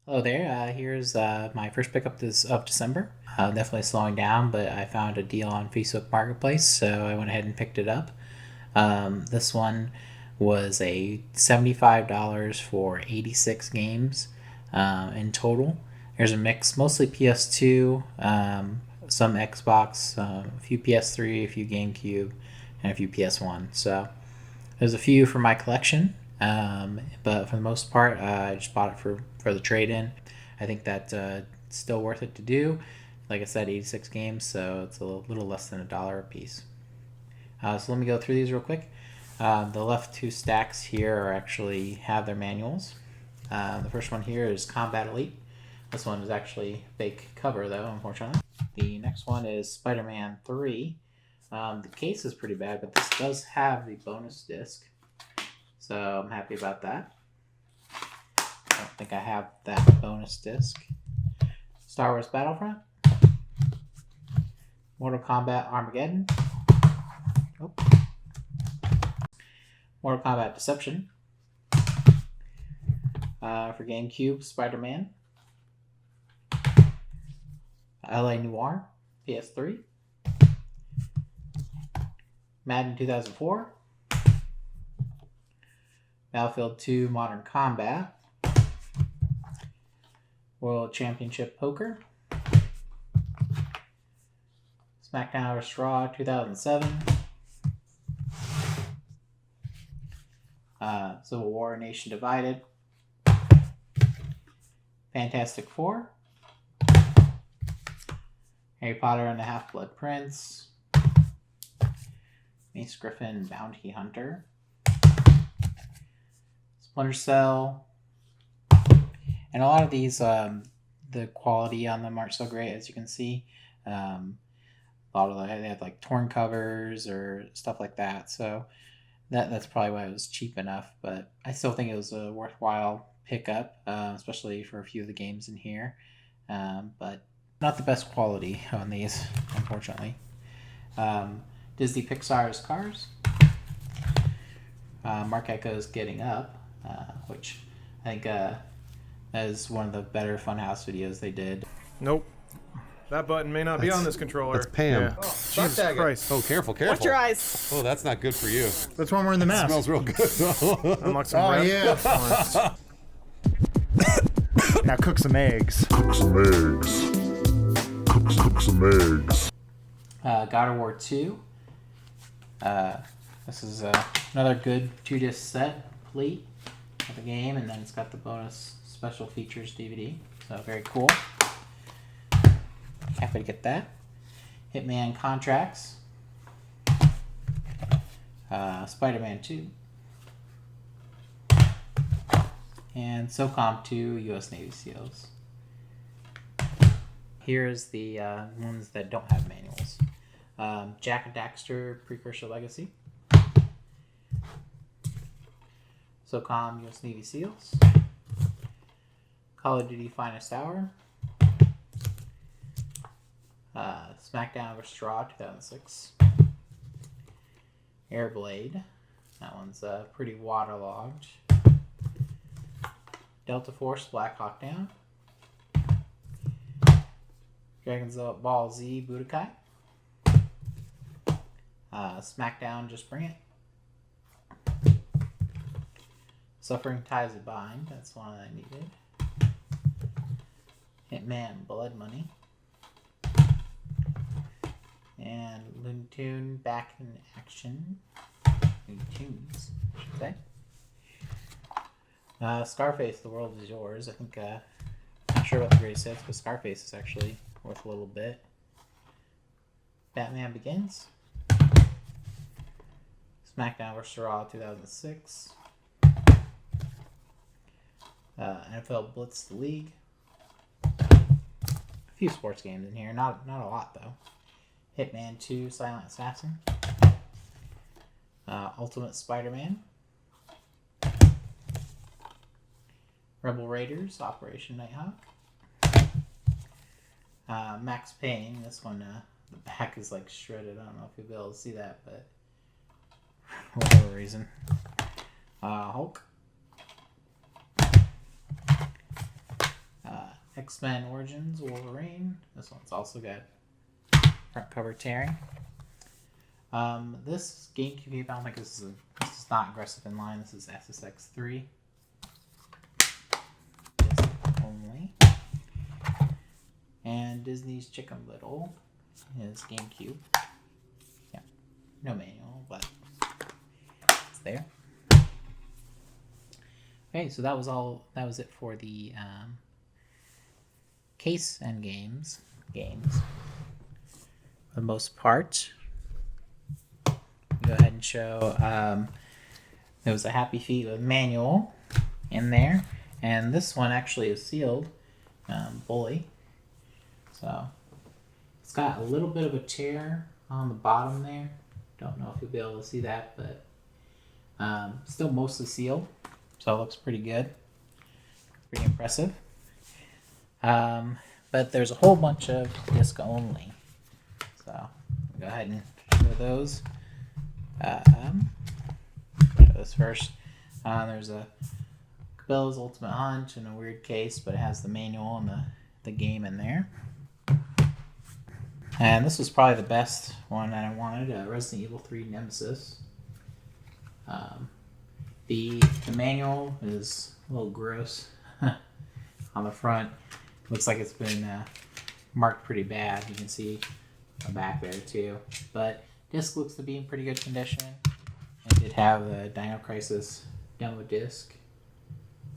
Hello there. Here's my first pickup of December. Definitely slowing down, but I found a deal on Facebook Marketplace, so I went ahead and picked it up. This one was a $75 for 86 games in total. There's a mix, mostly PS2, some Xbox, a few PS3, a few GameCube, and a few PS1. So there's a few for my collection, but for the most part, I just bought it for the trade-in. I think that it's still worth it to do. Like I said, 86 games, so it's a little less than $1 a piece. So let me go through these real quick. The left two stacks here are actually have their manuals. The first one here is Combat Elite. This one is actually fake cover though, unfortunately. The next one is Spider-Man 3. The case is pretty bad, but this does have the bonus disc, so I'm happy about that. I don't think I have that bonus disc. Star Wars Battlefront, Mortal Kombat Armageddon, oh. Mortal Kombat Deception, for GameCube, Spider-Man, LA Noire, PS3, Madden 2004, Battlefield 2 Modern Combat, World Championship Poker, SmackDown vs. Raw 2007, Civil War Nation Divided, Fantastic Four, Harry Potter and the Half-Blood Prince, Mace Griffin Bounty Hunter, Splinter Cell, and a lot of these, the quality on them aren't so great, as you can see. A lot of they had like torn covers or stuff like that, so that's probably why it was cheap enough. But I still think it was a worthwhile pickup, especially for a few of the games in here. But not the best quality on these, unfortunately. Disney Pixar's Cars, Marc Ecko's Getting Up, which I think is one of the better Funhaus videos they did. Nope. That button may not be on this controller. That's Pam. Yeah. Oh, Jesus Christ. Oh, careful, careful. Watch your eyes. Oh, that's not good for you. That's why I'm wearing the mask. Smells real good. Unlock some bread. Yeah. Now cook some eggs. Cook some eggs. Cook some eggs. God of War 2. This is another good 2-disc set, complete of the game, and then it's got the bonus special features DVD. So very cool. Happy to get that. Hitman Contracts. Spider-Man 2. And SOCOM 2 U.S. Navy SEALs. Here's the ones that don't have manuals. Jack and Daxter Precursor Legacy. SOCOM U.S. Navy SEALs. Call of Duty Finest Hour. SmackDown vs. Raw 2006. Airblade. That one's pretty waterlogged. Delta Force Black Hawk Down. Dragon's Ball Z Budokai. SmackDown Just Bring It. Suffering Ties That Bind. That's one I needed. Hitman Blood Money. And Looney Tune Back in Action. Looney Tunes, I should say. Scarface, The World Is Yours. I think, not sure about the greatest hits, but Scarface is actually worth a little bit. Batman Begins. SmackDown vs. Raw 2006. NFL Blitz the League. A few sports games in here, not a lot though. Hitman 2 Silent Assassin. Ultimate Spider-Man. Rebel Raiders Operation Nighthawk. Max Payne. This one, the back is like shredded. I don't know if you'll be able to see that, but for whatever reason. Hulk. X-Men Origins Wolverine. This one's also got front cover tearing. This GameCube, I don't think this is not aggressive inline. This is SSX3. Disc only. And Disney's Chicken Little is GameCube. Yeah, no manual, but it's there. Okay, so that was it for the case and games. For the most part. Go ahead and show there was a Happy Feet with manual in there, and this one actually is sealed, bully. So it's got a little bit of a tear on the bottom there. Don't know if you'll be able to see that, but still mostly sealed, so it looks pretty good, pretty impressive. But there's a whole bunch of disc only, so go ahead and show those. This first, there's a Cabela's Ultimate Hunt in a weird case, but it has the manual and the game in there. And this was probably the best one that I wanted, Resident Evil 3 Nemesis. The manual is a little gross on the front. Looks like it's been marked pretty bad. You can see the back there too. But disc looks to be in pretty good condition. It did have the Dino Crisis demo disc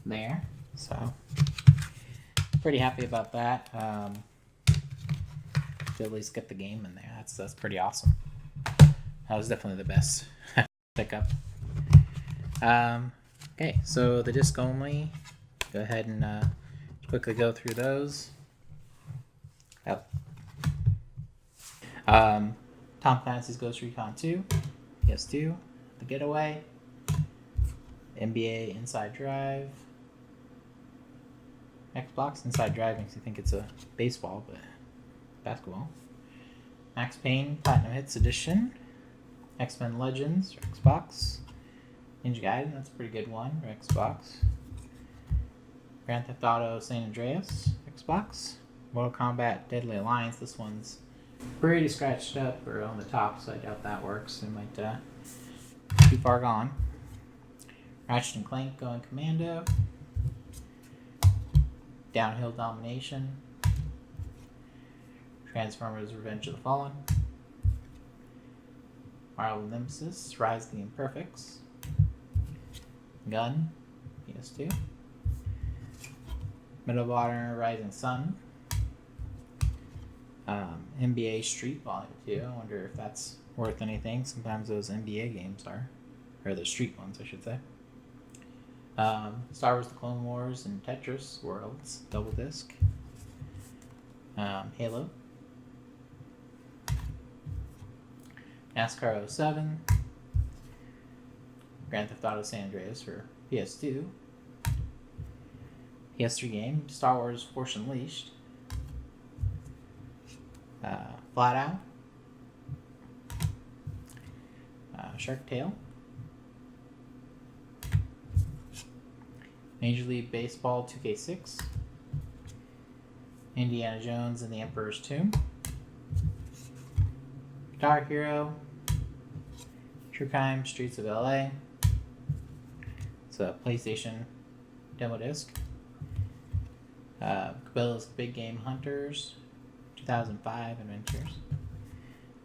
there, so pretty happy about that. To at least get the game in there. That's pretty awesome. That was definitely the best pickup. Okay, so the disc only. Go ahead and quickly go through those. Tom Clancy's Ghost Recon 2, PS2, The Getaway, NBA Inside Drive, Xbox Inside Drive makes you think it's a baseball, but basketball. Max Payne Platinum Hits Edition, X-Men Legends for Xbox, Ninja Gaiden, that's a pretty good one for Xbox, Grand Theft Auto San Andreas, Xbox, Mortal Kombat Deadly Alliance, this one's pretty scratched up or on the top, so I doubt that works. It might too far gone. Ratchet and Clank Going Commando, Downhill Domination, Transformers Revenge of the Fallen, Marvel Nemesis Rise of the Imperfects, Gun, PS2, Medal of Honor Rising Sun, NBA Street Volume 2. I wonder if that's worth anything. Sometimes those NBA games are. Or the Street ones, I should say. Star Wars The Clone Wars and Tetris Worlds double disc. Halo. NASCAR 07. Grand Theft Auto San Andreas for PS2. PS3 game, Star Wars Force Unleashed. Flat Out. Shark Tale. Major League Baseball 2K6. Indiana Jones and the Emperor's Tomb. Guitar Hero. True Crime Streets of LA. It's a PlayStation demo disc. Cabela's Big Game Hunters 2005 Adventures.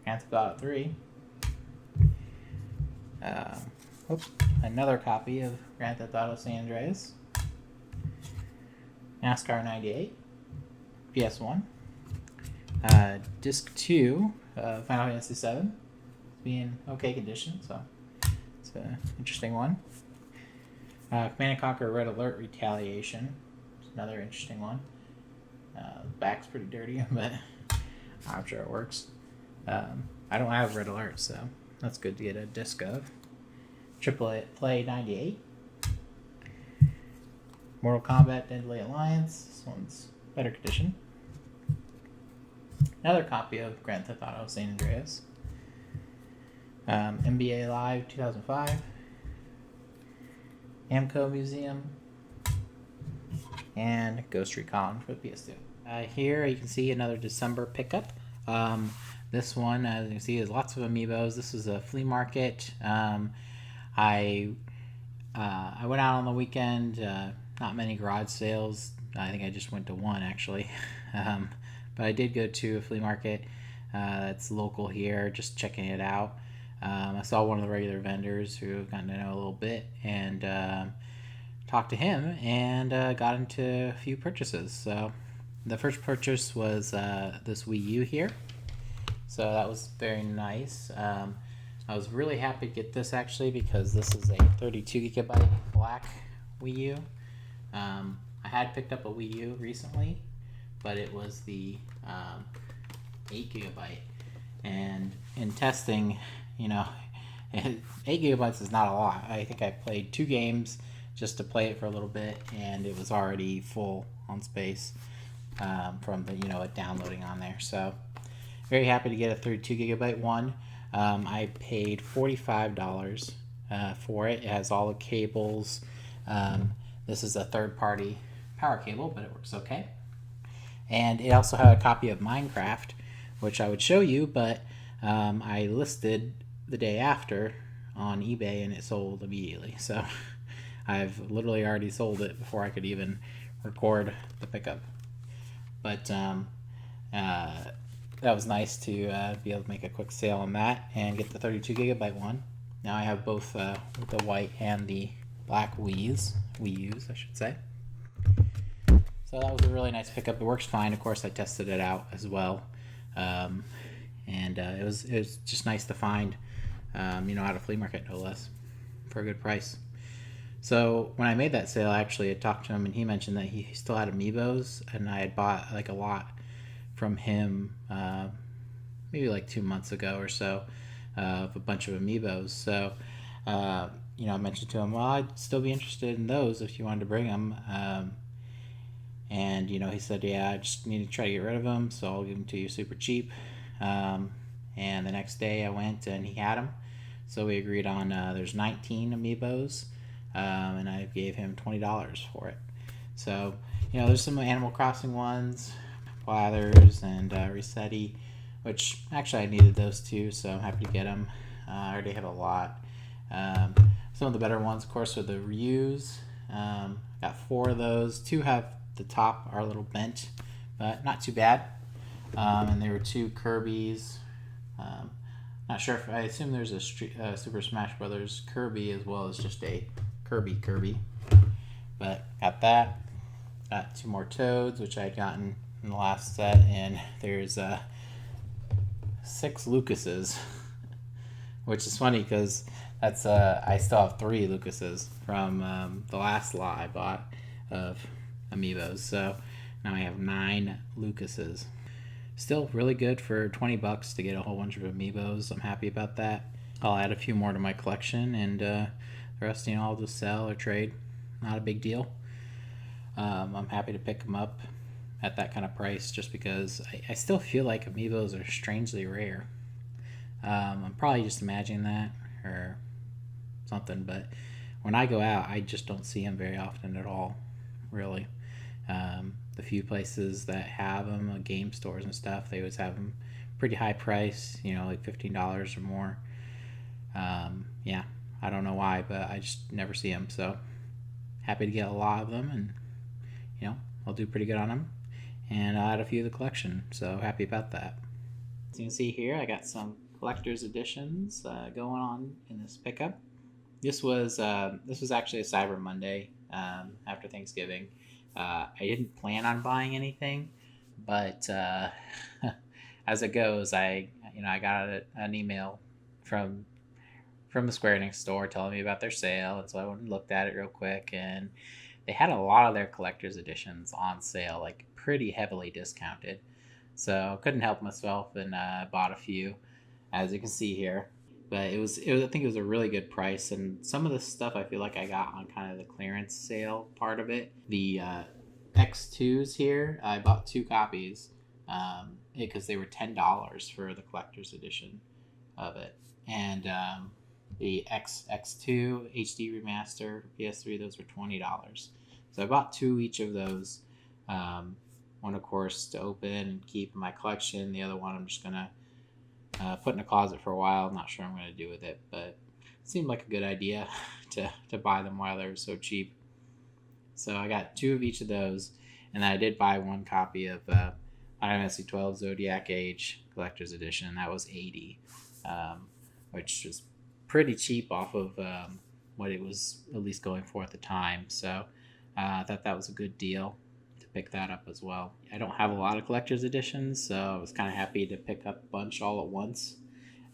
Grand Theft Auto 3. Another copy of Grand Theft Auto San Andreas. NASCAR 98. PS1. Disc 2 Final Fantasy 7. It's being okay condition, so it's an interesting one. Command & Conquer Red Alert Retaliation. It's another interesting one. The back's pretty dirty, but I'm sure it works. I don't have Red Alert, so that's good to get a disc of. Triple Play 98. Mortal Kombat Deadly Alliance. This one's better condition. Another copy of Grand Theft Auto San Andreas. NBA Live 2005. Amco Museum. and Ghost Recon for the PS2. Here you can see another December pickup. This one, as you can see, has lots of amiibos. This is a flea market. I went out on the weekend. Not many garage sales. I think I just went to one actually. But I did go to a flea market that's local here, just checking it out. I saw one of the regular vendors who I've gotten to know a little bit, and talked to him, and got into a few purchases. So the first purchase was this Wii U here. So that was very nice. I was really happy to get this actually because this is a 32 gigabyte black Wii U. I had picked up a Wii U recently, but it was the 8 gigabyte. And in testing, 8 gigabytes is not a lot. I think I played 2 games just to play it for a little bit, and it was already full on space from the it downloading on there. So very happy to get a 32 gigabyte one. I paid $45 for it. It has all the cables. This is a third-party power cable, but it works okay. And it also had a copy of Minecraft, which I would show you, but I listed the day after on eBay, and it sold immediately. So I've literally already sold it before I could even record the pickup. But that was nice to be able to make a quick sale on that and get the 32 gigabyte one. Now I have both the white and the black Wii U's, I should say. So that was a really nice pickup. It works fine. Of course, I tested it out as well, and it was just nice to find, at a flea market, no less, for a good price. So when I made that sale, actually, I talked to him, and he mentioned that he still had Amiibos, and I had bought like a lot from him, maybe like 2 months ago or so, of a bunch of Amiibos. So, I mentioned to him, well, I'd still be interested in those if you wanted to bring them. And he said, yeah, I just need to try to get rid of them, so I'll give them to you super cheap. And the next day I went and he had them. So we agreed on there's 19 Amiibos, and I gave him $20 for it. So, there's some Animal Crossing ones, Blathers and Resetti, which actually I needed those too, so I'm happy to get them. I already have a lot. Some of the better ones, of course, are the Ryus. Got 4 of those. 2 have the top are a little bent, but not too bad. And there were 2 Kirby's. Not sure if I assume there's a Super Smash Brothers Kirby as well as just a Kirby. But got that. Got 2 more Toads, which I had gotten in the last set, and there's 6 Lucases, which is funny because that's I still have 3 Lucases from the last lot I bought of Amiibos. So now I have 9 Lucases. Still really good for $20 to get a whole bunch of Amiibos. I'm happy about that. I'll add a few more to my collection, and the rest, I'll just sell or trade. Not a big deal. I'm happy to pick them up at that kind of price just because I still feel like Amiibos are strangely rare. I'm probably just imagining that or something, but when I go out, I just don't see them very often at all, really. The few places that have them, game stores and stuff, they always have them pretty high price, like $15 or more. Yeah, I don't know why, but I just never see them. So happy to get a lot of them, and I'll do pretty good on them, and I'll add a few to the collection. So happy about that. As you can see here, I got some collector's editions going on in this pickup. This was actually a Cyber Monday after Thanksgiving. I didn't plan on buying anything, but as it goes, I got an email from the SquareEnix store telling me about their sale, and so I went and looked at it real quick, and they had a lot of their collector's editions on sale, like pretty heavily discounted. So couldn't help myself and bought a few, as you can see here. But it was I think it was a really good price, and some of the stuff I feel like I got on kind of the clearance sale part of it. The X2s here, I bought 2 copies because they were $10 for the collector's edition of it, and the X2 HD remaster PS3, those were $20. So I bought 2 each of those. One, of course, to open and keep in my collection. The other one I'm just going to put in a closet for a while. I'm not sure what I'm going to do with it, but it seemed like a good idea to buy them while they were so cheap. So I got 2 of each of those, and I did buy 1 copy of Final Fantasy 12 Zodiac Age Collector's Edition. That was $80, which was pretty cheap off of what it was at least going for at the time. So I thought that was a good deal to pick that up as well. I don't have a lot of collector's editions, so I was kind of happy to pick up a bunch all at once,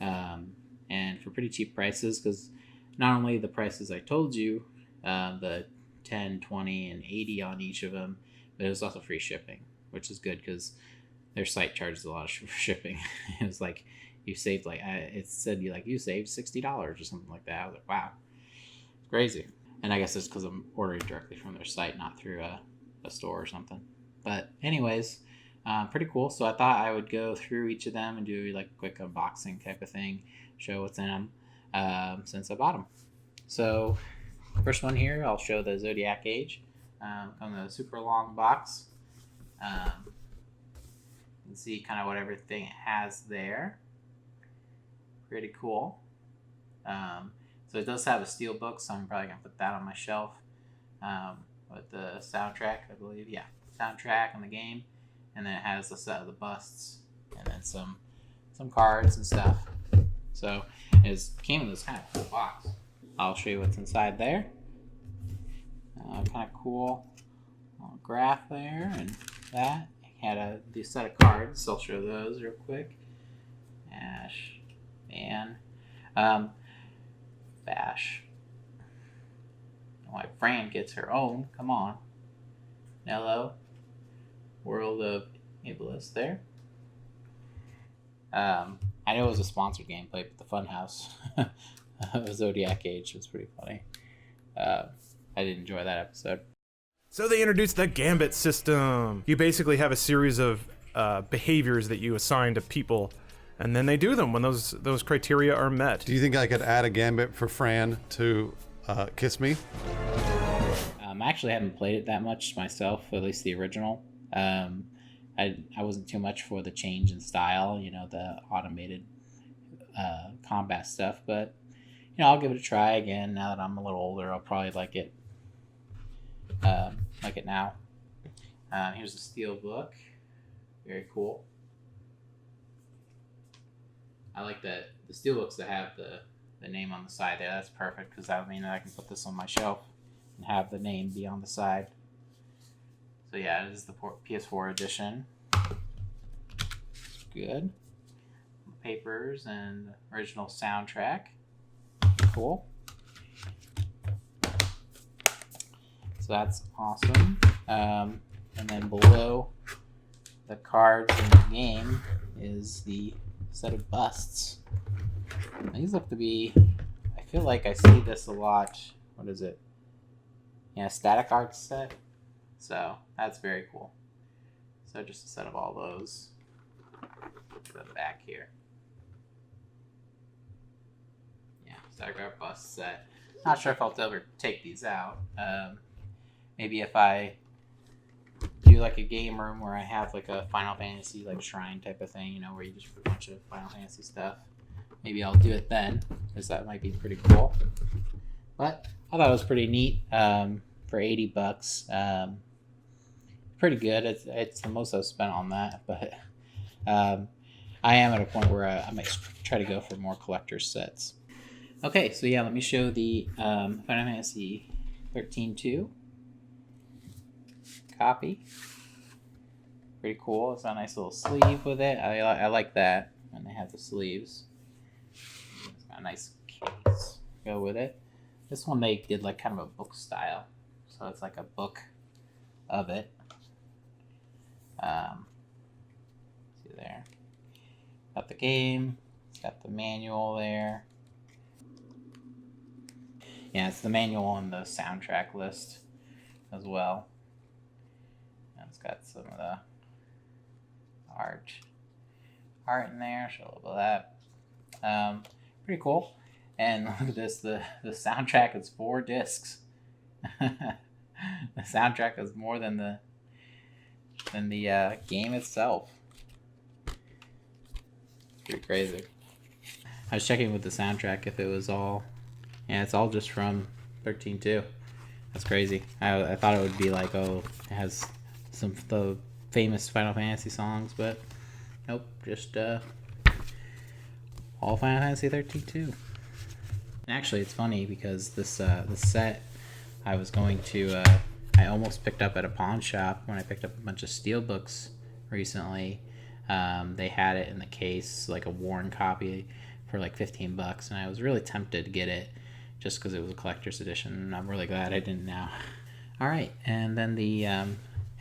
and for pretty cheap prices, because not only the prices I told you, the 10, 20, and 80 on each of them, but it was also free shipping, which is good because their site charges a lot for shipping. It was like you saved it said you saved $60 or something like that. I was like, wow, it's crazy. And I guess it's because I'm ordering directly from their site, not through a store or something. But anyways, pretty cool. So I thought I would go through each of them and do like a quick unboxing type of thing, show what's in them, since I bought them. So first one here, I'll show the Zodiac Age. Come in a super long box. You can see kind of what everything it has there. Pretty cool. So it does have a steel book, so I'm probably going to put that on my shelf with the soundtrack, I believe. Yeah, soundtrack and the game. And then it has a set of the busts and then some cards and stuff. So it came in this kind of cool box. I'll show you what's inside there. Kind of cool little graph there, and that. Had the set of cards, so I'll show those real quick. Ash, Van, Bash. My friend gets her own. Come on. Nello. World of Iblis there. I know it was a sponsored gameplay, but the Funhaus of Zodiac Age was pretty funny. I did enjoy that episode. So they introduced the Gambit system. You basically have a series of behaviors that you assign to people, and then they do them when those criteria are met. Do you think I could add a gambit for Fran to kiss me? I actually haven't played it that much myself, at least the original. I wasn't too much for the change in style, the automated combat stuff, but I'll give it a try again. Now that I'm a little older, I'll probably like it now. Here's the steel book. Very cool. I like that the steel books that have the name on the side there. That's perfect, because that means I can put this on my shelf and have the name be on the side. So yeah, this is the PS4 edition. It's good. Papers and original soundtrack. Cool. So that's awesome. And then below the cards in the game is the set of busts. These look to be, I feel like I see this a lot. What is it? Yeah, static art set. So that's very cool. So just a set of all those. Put the back here. Yeah, static art bust set. Not sure if I'll ever take these out. Maybe if I do like a game room where I have like a Final Fantasy like shrine type of thing, where you just put a bunch of Final Fantasy stuff. Maybe I'll do it then, because that might be pretty cool. But I thought it was pretty neat for $80. Pretty good. It's the most I've spent on that, but I am at a point where I might try to go for more collector's sets. Okay, so yeah, let me show the Final Fantasy 13-2 copy. Pretty cool. It's got a nice little sleeve with it. I like that when they have the sleeves. It's got a nice case to go with it. This one they did like kind of a book style, so it's like a book of it. See there. Got the game. It's got the manual there. Yeah, it's the manual on the soundtrack list as well. And it's got some of the art in there. Show a little bit of that. Pretty cool. And look at this. The soundtrack is 4 discs. The soundtrack is more than the game itself. Pretty crazy. I was checking with the soundtrack if it was all. Yeah, it's all just from 13.2. That's crazy. I thought it would be like, oh, it has some of the famous Final Fantasy songs, but nope, just all Final Fantasy 13.2. And actually, it's funny because this set I was going to I almost picked up at a pawn shop when I picked up a bunch of steelbooks recently. They had it in the case, like a worn copy, for like $15, and I was really tempted to get it just because it was a collector's edition, and I'm really glad I didn't now. All right, and then the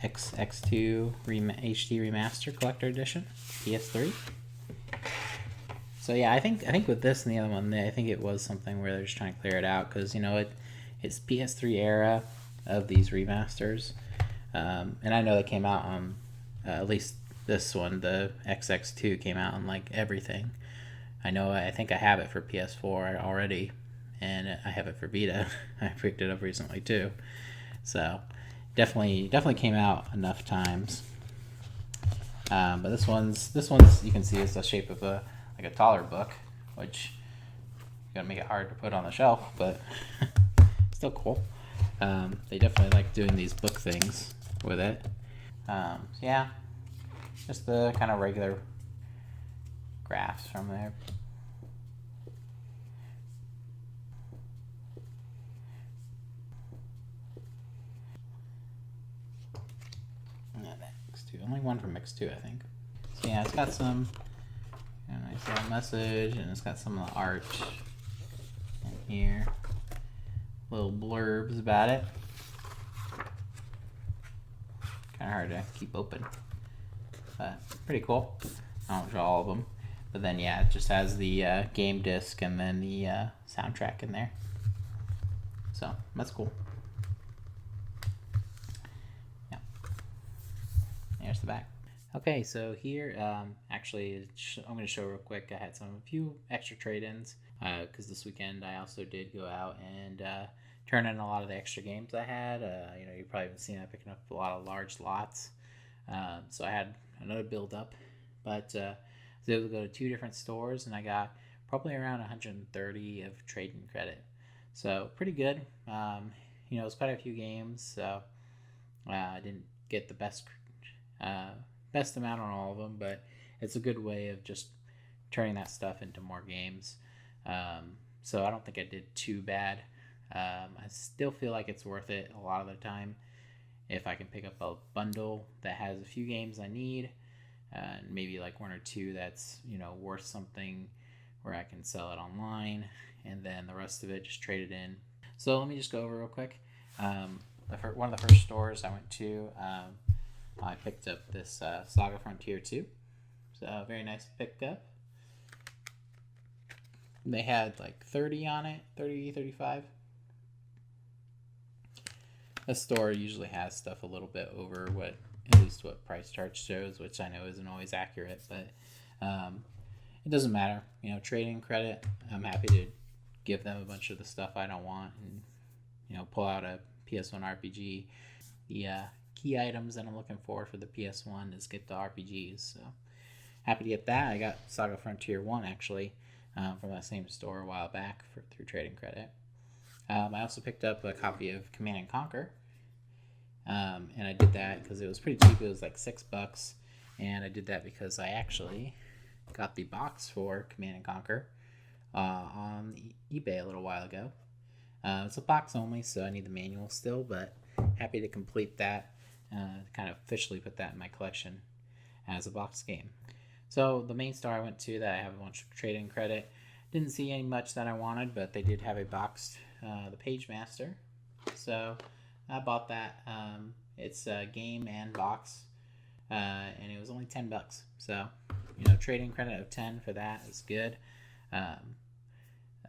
X2 HD Remaster Collector Edition, PS3. So yeah, I think with this and the other one, I think it was something where they're just trying to clear it out because, you know, it's PS3 era of these remasters, and I know they came out on at least this one, the XX2 came out on like everything. I think I have it for PS4 already, and I have it for Vita. I picked it up recently too, so definitely came out enough times. But this one's you can see is the shape of a taller book, which gonna make it hard to put on the shelf, but still cool. They definitely like doing these book things with it. Yeah, just the kind of regular graphs from there. X2, only one from X2, I think. So yeah, it's got some nice little message, and it's got some of the art in here. Little blurbs about it. Kind of hard to keep open, but pretty cool. I won't draw all of them, but then yeah, it just has the game disc and then the soundtrack in there. So that's cool. Yeah. There's the back. Okay, so here, actually, I'm going to show real quick. I had a few extra trade-ins because this weekend I also did go out and turn in a lot of the extra games I had. You probably haven't seen I picking up a lot of large lots. So I had another build up, but I was able to go to 2 different stores and I got probably around 130 of trade-in credit. So pretty good. It was quite a few games, so I didn't get the best amount on all of them, but it's a good way of just turning that stuff into more games. So I don't think I did too bad. I still feel like it's worth it a lot of the time if I can pick up a bundle that has a few games I need, and maybe like 1 or 2 that's worth something where I can sell it online, and then the rest of it just trade it in. So let me just go over real quick. One of the first stores I went to, I picked up this Saga Frontier 2. So very nice pickup. They had like 30 on it, 30, 35. The store usually has stuff a little bit over at least what price chart shows, which I know isn't always accurate, but it doesn't matter. Trading credit, I'm happy to give them a bunch of the stuff I don't want and, pull out a PS1 RPG. The key items that I'm looking for the PS1 is get the RPGs, so happy to get that. I got Saga Frontier 1 actually from that same store a while back through trading credit. I also picked up a copy of Command and Conquer, and I did that because it was pretty cheap. It was like $6, and I did that because I actually got the box for Command and Conquer on eBay a little while ago. It's a box only, so I need the manual still, but happy to complete that, kind of officially put that in my collection as a box game. So the main store I went to that I have a bunch of trade-in credit, didn't see any much that I wanted, but they did have a boxed the Page Master, so I bought that. It's a game and box, and it was only $10. So trade-in credit of 10 for that is good.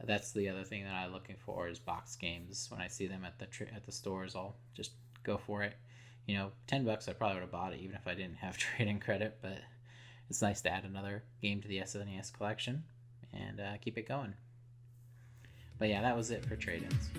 That's the other thing that I'm looking for is box games. When I see them at the stores, I'll just go for it. $10 I probably would have bought it even if I didn't have trade-in credit, but it's nice to add another game to the SNES collection and keep it going. But yeah, that was it for trade-ins.